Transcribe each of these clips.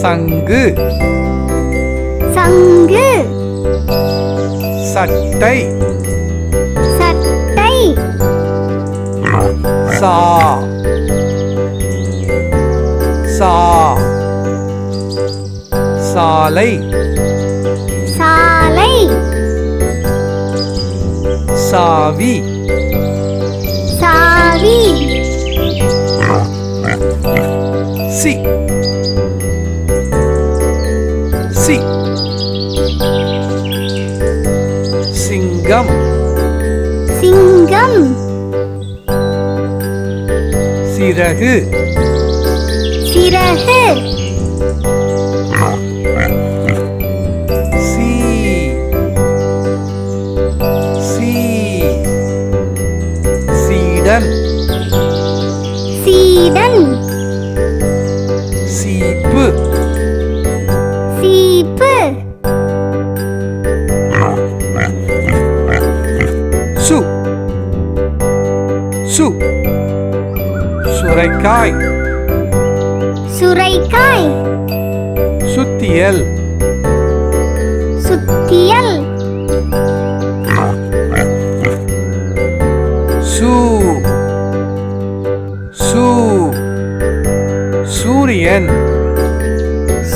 சங்கு சங்கு சட்டை சட்டை சா சா சாலை சாலை சாவி சாவி சி சி சிங்கம் சிங்கம் சிறகு சிறகு சி சி சீடன் சீடன் சீப்பு சீப்பு சு சு சுரைக்காய் சுரைக்காய் சுத்தியல் சுத்தியல் சூ சூ சூரியன்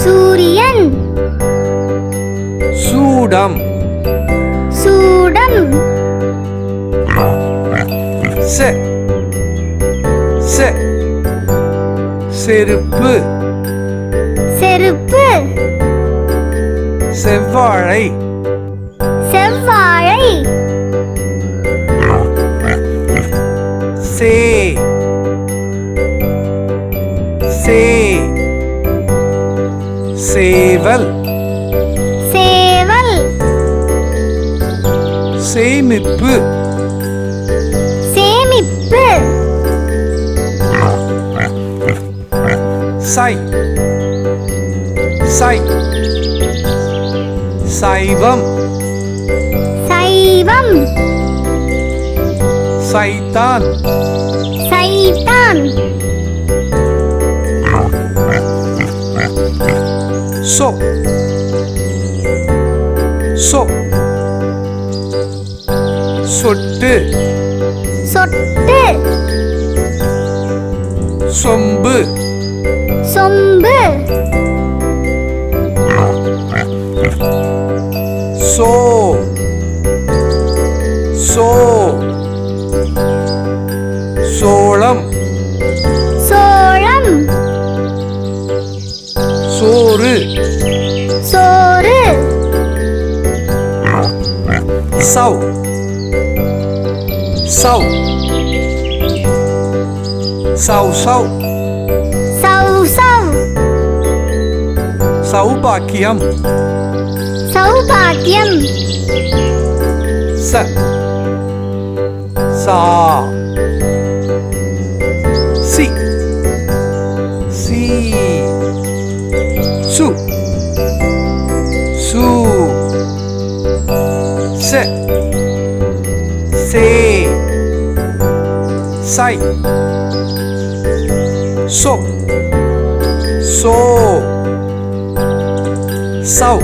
சூரியன் சூடம் சூடம் செ செ செருப்பு செருப்பு செவ்வாழை செவ்வாழை சே சே சேவல் சேவல் சேமிப்பு சேமிப்பு சை சை சைவம் சைவம் சைத்தான் சைத்தான் சோ சோ சொட்டு சொட்டு சொம்பு சொம்பு சோ சோ சோளம் சோளம் சோறு சோறு சௌ சௌ சௌ சௌ சௌ சௌ சௌபாக்கியம் சௌபாக்கியம் ச சா சி சி சு சு செ சே சை சோ சோ சௌ